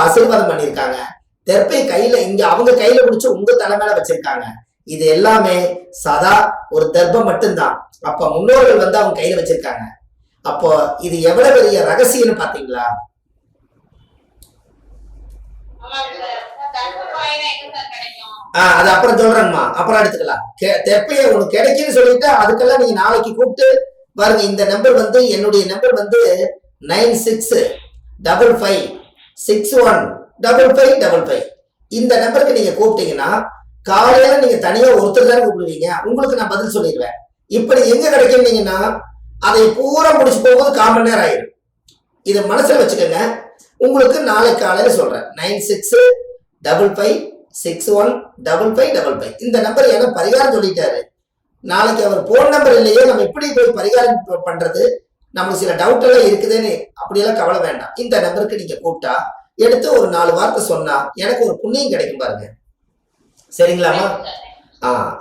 ஆசீர்வாதம் பண்ணியிருக்காங்க. தெற்பை கையில இங்க அவங்க கையில பிடிச்சு உங்க தலைமையில வச்சிருக்காங்க. இது எல்லாமே சதா ஒரு தெர்ப்பம் மட்டும்தான். அப்ப முன்னோர்கள் வந்து அவங்க கையில வச்சிருக்காங்க. அப்போ இது எவ்வளவு பெரிய ரகசியம்னு பாத்தீங்களா? அது அப்புறம் சொல்றேன்மா, அப்புறம் எடுத்துக்கலாம். தெப்பைய உனக்கு கிடைக்குன்னு சொல்லிட்டு அதுக்கெல்லாம் நீங்க நாளைக்கு கூப்பிட்டு பாருங்க. இந்த நம்பர் வந்து என்னுடைய நம்பர் வந்து 9655615555. இந்த நம்பருக்கு நீங்க கூப்பிட்டீங்கன்னா காலையில நீங்க தனியா ஒருத்தர் தானே கூப்பிடுவீங்க, உங்களுக்கு நான் பதில் சொல்லிடுவேன். இப்படி எங்க கிடைக்குன்னீங்கன்னா அதை பூரா முடிச்சு போகும்போது 1/4 மணி நேரம் ஆயிடும். இதை மனசுல வச்சுக்கோங்க. உங்களுக்கு நாளைக்கு காலையில சொல்றேன். 9655615555. இந்த நம்பர் எனக்கு பரிகாரம் சொல்லிட்டாரு. நாளைக்கு அவர் போன் நம்பர் இல்லையே, நம்ம எப்படி போய் பரிகாரம் பண்றது, நமக்கு சில டவுட் எல்லாம் இருக்குதுன்னு அப்படியெல்லாம் கவலை வேண்டாம். இந்த நம்பருக்கு நீங்க கூப்பிட்டா எடுத்து ஒரு 4 வார்த்தை சொன்னா எனக்கு ஒரு புண்ணியம் கிடைக்கும் பாருங்க. சரிங்களாமா?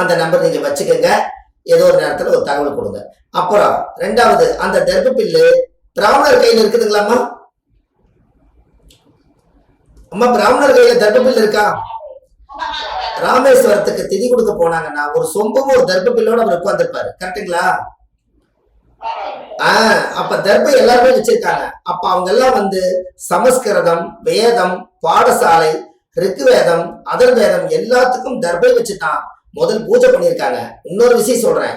அந்த நம்பர் நீங்க வச்சுக்கோங்க. ஏதோ ஒரு நேரத்துல ஒரு தகவல் கொடுங்க. அப்புறம் 2வது, அந்த தெர்ப்ப பில்லு பிராமணர் கையில இருக்குதுங்களாமா? அம்மா, பிராமணர் கையில தெர்ப்ப பில்லு இருக்கா? ராமேஸ்வரத்துக்கு திதி கொடுக்க போனாங்கன்னா ஒரு சொம்பும் ஒரு தெர்ப்ப பில்லோட அவர் உட்கார்ந்துருப்பாரு. கரெக்டுங்களா? அப்ப தர்ப்பம் எல்லாருமே வச்சிருக்காங்க. அப்ப அவங்க எல்லாம் வந்து சமஸ்கிருதம், வேதம், பாடசாலை, ரிக்குவேதம், அதர்வேதம் எல்லாத்துக்கும் தர்பை வச்சுதான் முதல் பூஜை பண்ணியிருக்காங்க. இன்னொரு விஷயம் சொல்றேன்.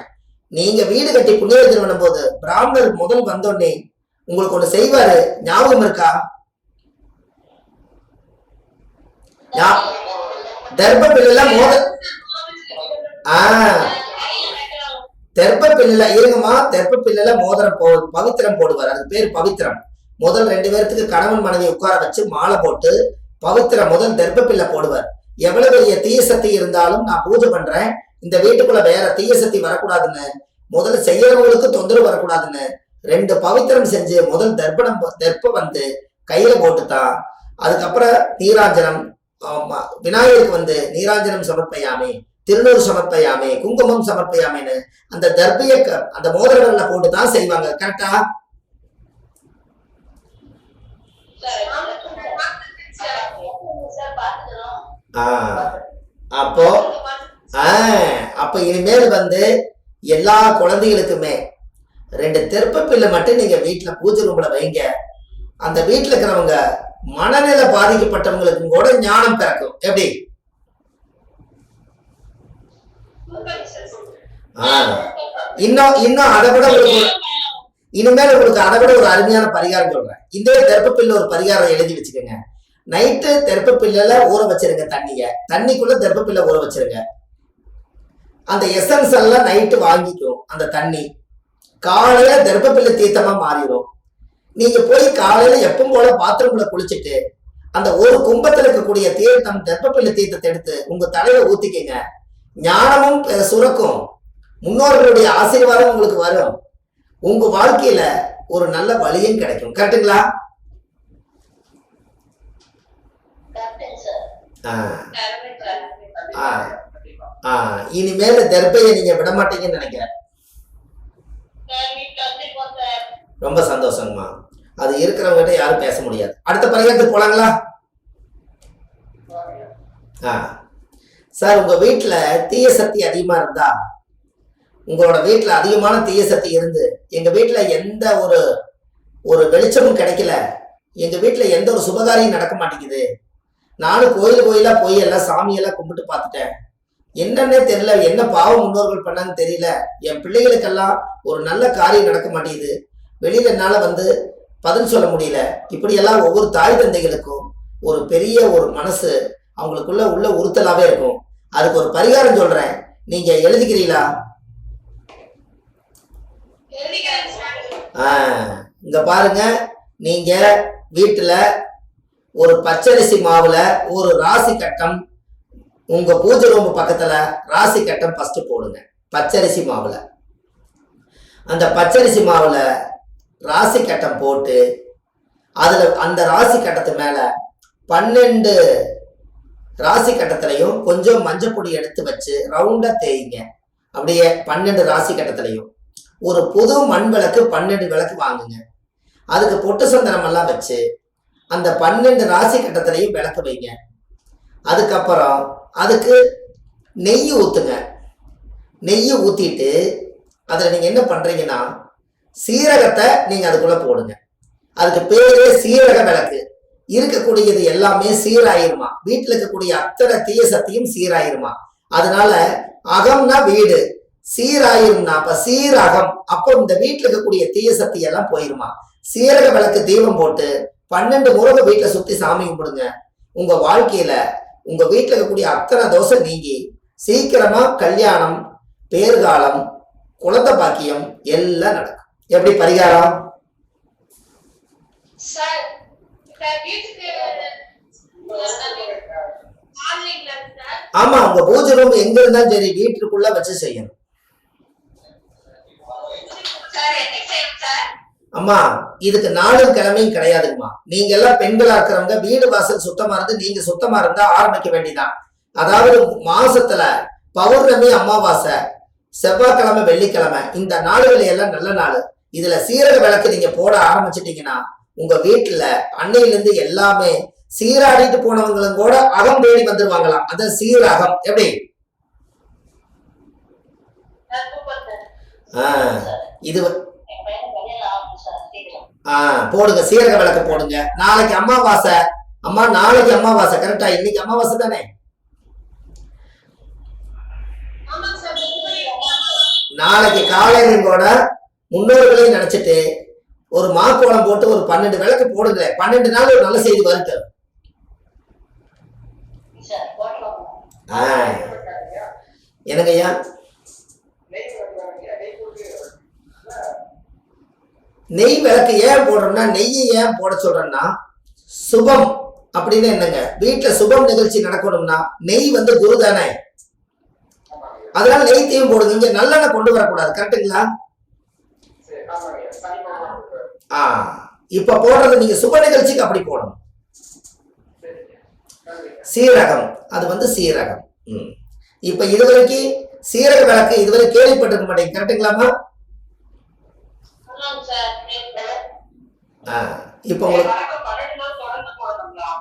நீங்க வீடு கட்டி புண்ணியர்ஜனம் பண்ணும் போது பிராமணர் முதல் வந்தோடனே உங்களுக்கு ஒண்ணு செய்வாரு, ஞாபகம் இருக்கா? தர்ப்ப பில்லாம் தெர்ப்ப பில்லுல இருங்கம்மா. தெர்ப்ப பில்லுல மோதிரம் பவித்திரம் போடுவார். அது பேர் பவித்திரம். முதல் 2 பேர்த்துக்கு கணவன் மனைவி உட்கார வச்சு மாலை போட்டு பவித்திரம் முதல் தெர்ப்ப பில்ல போடுவார். எவ்வளவு பெரிய தீய சக்தி இருந்தாலும் நான் பூஜை பண்றேன், இந்த வீட்டுக்குள்ள வேற தீய சக்தி வரக்கூடாதுன்னு, முதல்ல செய்யறவங்களுக்கு தொந்தரவு வரக்கூடாதுன்னு 2 பவித்திரம் செஞ்சு முதல் தெர்ப்பம் வந்து கையில போட்டுத்தான். அதுக்கப்புறம் நீராஞ்சனம், விநாயகருக்கு வந்து நீராஞ்சனம் சமர்ப்பையாமே, திருநூறு சமர்ப்பையாமே, குங்குமம் சமர்ப்பையாமேன்னு அந்த தர்பிய அந்த மோதிரங்கள்ல போட்டுதான் செய்வாங்க. கரெக்டா? அப்ப இனிமேல் வந்து எல்லா குழந்தைகளுக்குமே 2 தெர்ப்ப பில்லை மட்டும் நீங்க வீட்டுல பூஜை ரூம்ல வைங்க. அந்த வீட்டுல இருக்கிறவங்க மனநிலை பாதிக்கப்பட்டவங்களுக்கு கூட ஞானம் பிறக்கும். எப்படி? இன்னும் அதை விட இனிமேல் உங்களுக்கு அதை விட ஒரு அருமையான பரிகாரம் சொல்றேன். இந்த தெர்ப்ப பில்ல ஒரு பரிகாரம் எழுதி வச்சுக்கோங்க. நைட்டு தெர்ப்ப பில்ல ஊற வச்சிருங்க. தண்ணிக்குள்ள தெர்ப்ப பில்ல ஊற வச்சிருங்க. அந்த எசன்ஸ் எல்லாம் நைட்டு வாங்கிக்கும். அந்த தண்ணி காலையில தெர்ப்ப பில்ல தீர்த்தமா மாறிடும். நீங்க போய் காலையில எப்பவும் போல பாத்ரூம்ல குளிச்சுட்டு அந்த ஒரு கும்பத்துல இருக்கக்கூடிய தீர்த்தம் தெர்ப்ப பில்ல தீர்த்தத்தை எடுத்து உங்க தலையில ஊத்திக்கங்க. ஞானமும் சுரக்கும், முன்னோர்களுடைய ஆசீர்வாதம் உங்களுக்கு வரும், உங்க வாழ்க்கையில ஒரு நல்ல வழியும் கிடைக்கும். கரெக்டுங்களா? இனிமேல தெர்ப்பைய நீங்க விட மாட்டீங்கன்னு நினைக்கிறேன். ரொம்ப சந்தோஷங்கம்மா. அது இருக்கிறவங்க யாரும் பேச முடியாது. அடுத்த பரிகாரத்துக்கு போலாங்களா? சார், உங்க வீட்டுல தீய சக்தி அதிகமா இருந்தா, உங்களோட வீட்டுல அதிகமான தீய சக்தி இருந்து எங்க வீட்டுல எந்த ஒரு வெளிச்சமும் கிடைக்கல, எங்க வீட்டுல எந்த ஒரு சுபகாரியம் நடக்க மாட்டேங்குது, நானும் கோயிலா போய் எல்லாம் சாமியெல்லாம் கும்பிட்டு பார்த்துட்டேன், என்னன்னே தெரியல, என்ன பாவம் முன்னோர்கள் பண்ணாங்கன்னு தெரியல, என் பிள்ளைகளுக்கெல்லாம் ஒரு நல்ல காரியம் நடக்க மாட்டேங்குது, வெளியில என்னால வந்து பதில் சொல்ல முடியல, இப்படியெல்லாம் ஒவ்வொரு தாய் தந்தைகளுக்கும் ஒரு பெரிய ஒரு மனசு அவங்களுக்குள்ள உள்ள உறுத்தலாவே இருக்கும். அதுக்கு ஒரு பரிகாரம் சொல்றேன், நீங்க எழுதிக்கிறீங்களா? இங்க பாருங்க. நீங்க வீட்டுல ஒரு பச்சரிசி மாவுல ஒரு ராசி கட்டம், உங்க பூஜை ரூம் பக்கத்துல ராசி கட்டம் ஃபர்ஸ்ட் போடுங்க. பச்சரிசி மாவுல அந்த பச்சரிசி மாவுல ராசி கட்டம் போட்டு அதுல அந்த ராசி கட்டத்து மேல 12 ராசி கட்டத்திலையும் கொஞ்சம் மஞ்சள் பொடி எடுத்து வச்சு ரவுண்டா தேய்ங்க. அப்படியே 12 ராசி கட்டத்திலையும் ஒரு புது மண் விளக்கு 12 விளக்கு வாங்குங்க. அதுக்கு பொட்டு சந்தனம் எல்லாம் வச்சு அந்த 12 ராசி கட்டத்திலையும் விளக்கு வைங்க. அதுக்கப்புறம் அதுக்கு நெய் ஊத்துங்க. நெய் ஊத்திட்டு அதுல நீங்க என்ன பண்றீங்கன்னா சீரகத்தை நீங்க அதுக்குள்ள போடுங்க. அதுக்கு பேரே சீரக விளக்கு. இருக்கக்கூடியது எல்லாமே சீராயிருமா, வீட்டுல இருக்கக்கூடிய அத்தனை தீய சக்தியும் சீராயிருமா. அதனால அகம்னா வீடு, சீராயிரும்னா அப்ப சீரகம், அப்போ இந்த வீட்டுல இருக்கக்கூடிய தீய சக்தி எல்லாம் போயிருமா. சீரக விளக்கு தீபம் போட்டு 12 முறை வீட்டுல சுத்தி சாமி கும்பிடுங்க. உங்க வாழ்க்கையில உங்க வீட்டுல இருக்கக்கூடிய அத்தனை தோசை நீங்கி சீக்கிரமா கல்யாணம், பேர்காலம், குழந்தை பாக்கியம் எல்லாம் நடக்கும். எப்படி பரிகாரம்? ஆமா, உங்க பூஜை ரூம் எங்க இருந்தாலும் சரி வீட்டுக்குள்ள வச்சு செய்யணும். அம்மா இதுக்கு நாளும் கிழமையும் கிடையாதுங்கம்மா. நீங்க எல்லாம் பெண்களா இருக்கிறவங்க வீடு வாசல் சுத்தமா இருந்து நீங்க சுத்தமா இருந்தா ஆரம்பிக்க வேண்டியதான். அதாவது மாசத்துல பௌர்ணமி, அமாவாசை, செவ்வாய்க்கிழமை, வெள்ளிக்கிழமை இந்த நாளுகளை எல்லாம் நல்ல நாள். இதுல சீரக விளக்கு நீங்க போட ஆரம்பிச்சிட்டீங்கன்னா உங்க வீட்டுல அன்னையிலிருந்து எல்லாமே சீராடிட்டு போனவங்களும் கூட அகம் தேடி வந்துருவாங்களாம். அது சீரகம். எப்படி? இது போடுங்க, சீரக விளக்கு போடுங்க. நாளைக்கு அமாவாசை. அம்மா நாளைக்கு அமாவாசை கரெக்டா? இன்னைக்கு அமாவாசை தானே? நாளைக்கு காலையிலும் கூட முன்னோர்களையும் நினைச்சிட்டு ஒரு மாக்கோளம் போட்டு ஒரு 12 விளக்கு போடுங்க. 12 நாள் ஒரு நல்ல செய்தி வருது. எனக்கு ஐயா நெய் விளக்கு ஏன் போடுறோம்னா, நெய்யை ஏன் போட சொல்றேன்னா சுபம் அப்படின்னு என்னங்க, வீட்டுல சுபம் நிகழ்ச்சி நடக்கணும்னா நெய் வந்து குரு தானே, அதனால நெய்த்தையும் போடுங்க. இங்க நல்லெண்ணெய் கொண்டு வரக்கூடாது. கரெக்டுங்களா? இப்ப போடுறது நீங்க சுப நிகழ்ச்சிக்கு அப்படி போடணும். சீரகம், அது வந்து சீரகம். இப்ப இதுவரைக்கும் சீரக விளக்கு இதுவரை கேள்விப்பட்டிருக்க மாட்டேங்க. கரெக்டுங்களாமா? இப்ப உங்களுக்கு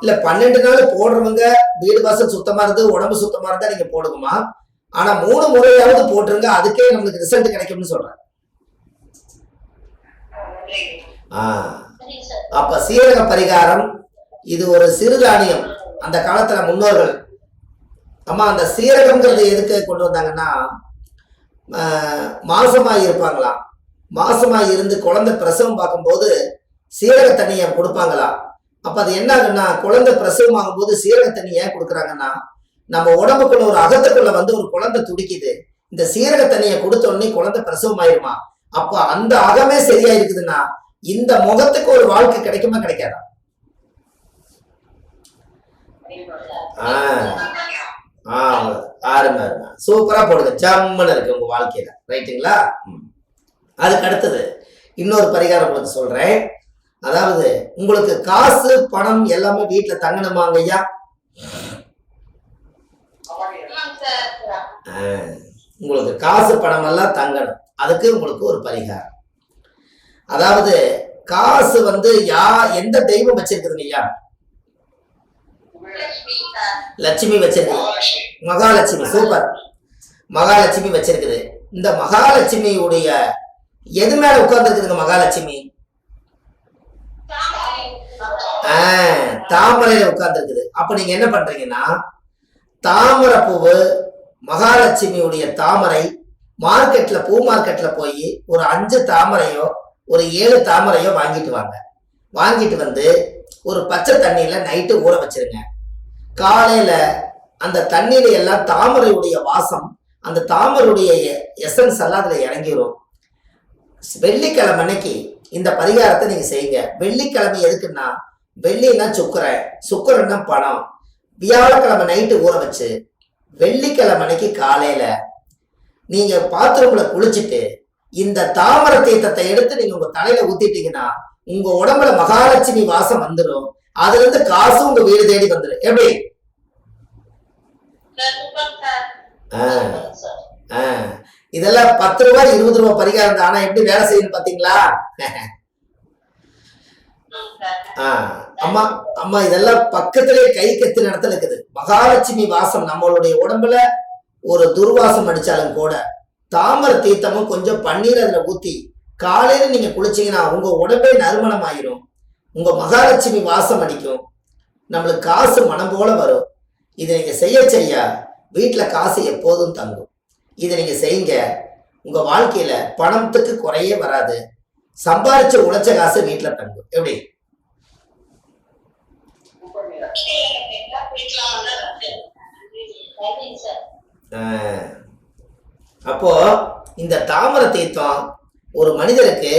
இல்ல 12 நாள் போடுறவங்க வீடு வாசல் சுத்தமா இருந்து உடம்பு சுத்தமா இருந்தா நீங்க போடுங்கம்மா. ஆனா 3 முறையாவது போட்டுருங்க, அதுக்கே நம்மளுக்கு ரிசல்ட் கிடைக்கும்னு சொல்றேன். அப்ப சீரக பரிகாரம் இது ஒரு சிறுதானியம். அந்த காலத்துல முன்னோர்கள் அம்மா அந்த சீரகம்ங்கிறது எதுக்கு கொண்டு வந்தாங்கன்னா, மாசமாய் இருப்பாங்களாம். மாசமாய் இருந்து குழந்தை பிரசவம் பார்க்கும்போது சீரக தண்ணியை கொடுப்பாங்களாம். அப்ப அது என்ன ஆகுன்னா, குழந்தை பிரசவம் ஆகும்போது சீரக தண்ணி ஏன் கொடுக்குறாங்கன்னா, நம்ம உடம்புக்குள்ள ஒரு அகத்துக்குள்ள வந்து ஒரு குழந்தை துடிக்குது, இந்த சீரக தண்ணியை கொடுத்த உடனே குழந்தை பிரசவம் ஆயிருமா. அப்ப அந்த அகமே சரியா இருக்குதுன்னா இந்த முகத்துக்கு ஒரு வாழ்க்கை கிடைக்குமா கிடைக்காதா? சூப்பரா போடுங்க, ஜம்முன்னு இருக்கு உங்க வாழ்க்கையில. ரைட்டுங்களா? அதுக்கு அடுத்தது இன்னொரு பரிகாரம் உங்களுக்கு சொல்றேன். அதாவது உங்களுக்கு காசு பணம் எல்லாமே வீட்டுல தங்கணுமாங்க ஐயா? உங்களுக்கு காசு பணம் எல்லாம் தங்கணும், அதுக்கு உங்களுக்கு ஒரு பரிகாரம். அதாவது காசு வந்து எந்த தெய்வம் வச்சிருக்குதுங்க ஐயா? லட்சுமி வச்சிருக்கு. மகாலட்சுமி. சூப்பர். மகாலட்சுமி வச்சிருக்குது. இந்த மகாலட்சுமியுடைய எது மேல உட்கார்ந்து இருக்குதுங்க மகாலட்சுமி? தாமரையில உட்கார்ந்து இருக்குது. அப்ப நீங்க என்ன பண்றீங்கன்னா, தாமரை பூவு மகாலட்சுமியுடைய தாமரை மார்க்கெட்ல பூ மார்க்கெட்ல போய் ஒரு 5 தாமரையோ ஒரு 7 தாமரையோ வாங்கிட்டு வாங்க. வாங்கிட்டு வந்து ஒரு பச்சை தண்ணியில நைட்டு ஊற வச்சிருங்க. காலையில அந்த தண்ணீரை எல்லாம் தாமரையுடைய வாசம், அந்த தாமரையுடைய எசன்ஸ் எல்லாம் அதுல இறங்கிடும். வெள்ளிக்கிழமை அன்னைக்கு இந்த பரிகாரத்தை நீங்க செய்யுங்க. வெள்ளிக்கிழமை எதுக்குன்னா, வெள்ளின்னா சுக்கரை, சுக்கரன்னா பணம். வியாழக்கிழமை நைட்டு ஊற வச்சு வெள்ளிக்கிழமை அன்னைக்கு காலையில நீங்க பாத்ரூம்ல குளிச்சுட்டு இந்த தாமரை தீர்த்தத்தை எடுத்து நீங்க உங்க தலையில ஊத்திட்டீங்கன்னா உங்க உடம்புல மகாலட்சுமி வாசம் வந்துடும். அதுல இருந்து காசும் உங்க வீடு தேடி வந்துடும். எப்படி? இதெல்லாம் 10 ரூபாய் 20 ரூபாய் பரிகாரம் தான். ஆனா எப்படி வேலை செய்யணும் பாத்தீங்களா? அம்மா அம்மா இதெல்லாம் பக்கத்திலே கை கத்தின இடத்துல இருக்குது. மகாலட்சுமி வாசம் நம்மளுடைய உடம்புல ஒரு துர்வாசம் அடிச்சாலும் கூட தாமரை தீர்த்தமும் கொஞ்சம் பன்னீர் அதுல ஊத்தி காலையில நீங்க குளிச்சீங்கன்னா உங்க உடம்பே நறுமணம் ஆயிரும். உங்க மகாலட்சுமி வாசம் அடிக்கும். நம்மளுக்கு காசு மனம் போல வரும். இதை நீங்க செய்ய வீட்டுல காசு எப்போதும் தங்கும். இதை நீங்க செய்யுங்க. உங்க வாழ்க்கையில பணத்துக்கு குறையே வராது. சம்பாரிச்ச உழைச்ச காசு வீட்டுல தங்கும். எப்படி? அப்போ இந்த தாமரை தீர்த்தம் ஒரு மனிதருக்கு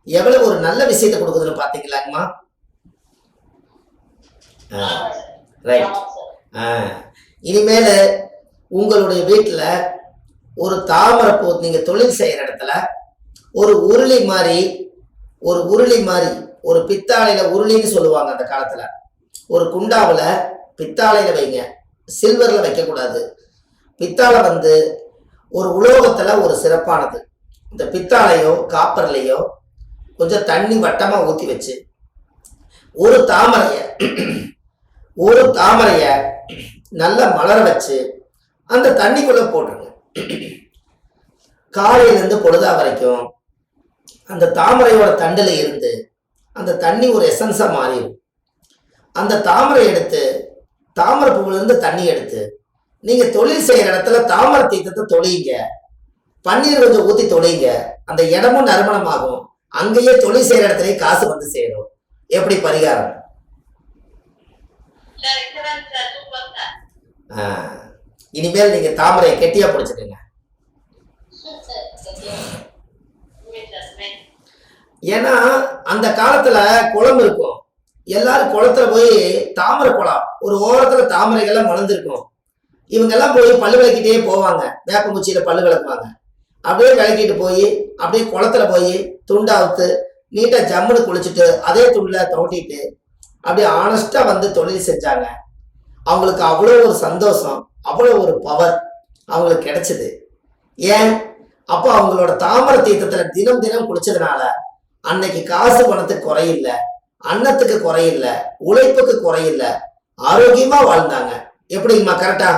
எவ்வளவு ஒரு நல்ல விஷயத்தை கொடுக்குதுன்னு பாத்தீங்களாங்கம்மா? ரைட். இனிமேல உங்களுடைய வீட்டுல ஒரு தாமரை பூ நீங்க தொழில் செய்யற இடத்துல ஒரு உருளி மாதிரி ஒரு பித்தாளையில உருளின்னு சொல்லுவாங்க அந்த காலத்துல. ஒரு குண்டாவில் பித்தாளையில வைங்க, சில்வர்ல வைக்க கூடாது. பித்தாளை ஒரு உலோகத்துல ஒரு சிறப்பானது. இந்த பித்தாளையோ காப்பர்லையோ கொஞ்சம் தண்ணி வட்டமா ஊத்தி வச்சு ஒரு தாமரைய நல்லா மலர வச்சு அந்த தண்ணிக்குள்ள போட்டுருங்க. காலையிலிருந்து பொழுதா வரைக்கும் அந்த தாமரையோட தண்டுல இருந்து அந்த தண்ணி ஒரு எசன்ஸா மாறிடும். அந்த தாமரை எடுத்து தாமரை பூவுல இருந்து தண்ணி எடுத்து நீங்க தொழில் செய்யற இடத்துல தாமரை தீர்த்தத்தை தொழிங்க. பன்னீர் கொஞ்சம் ஊத்தி தொழிங்க. அந்த இடமும் நறுமணமாகும். அங்கேயே தொழில் செய்யற இடத்துலயே காசு வந்து சேரும். எப்படி பரிகாரம்? இனிமேல் நீங்க தாமரையை கெட்டியா பிடிச்சிடுங்க. ஏன்னா அந்த காலத்துல குளம் இருக்கும். எல்லாரும் குளத்துல போய் தாமரை குளம் ஒரு ஓரத்துல தாமரைகள்லாம் மலர்ந்துருக்கும். இவங்க எல்லாம் போய் பல்லு விளக்கிட்டே போவாங்க. வேப்பங்குச்சியில பல்லு விளக்குவாங்க. அப்படியே விளக்கிட்டு போய் அப்படியே குளத்துல போய் துண்டாவுத்து நீட்டா ஜம்முன்னு குளிச்சுட்டு அதே துண்டுல தோட்டிட்டு அப்படியே ஆனஸ்டா தொழில் செஞ்சாங்க. அவங்களுக்கு அவ்வளோ ஒரு சந்தோஷம், அவ்வளோ ஒரு பவர் அவங்களுக்கு கிடைச்சது. ஏன்? அப்போ அவங்களோட தாமரை தீர்த்தத்துல தினம் தினம் குளிச்சதுனால அன்னைக்கு காசு பணத்துக்கு குறையில்லை, அன்னத்துக்கு குறையில்லை, உழைப்புக்கு குறையில்லை, ஆரோக்கியமா வாழ்ந்தாங்க. எப்படிங்கம்மா? கரெக்டா?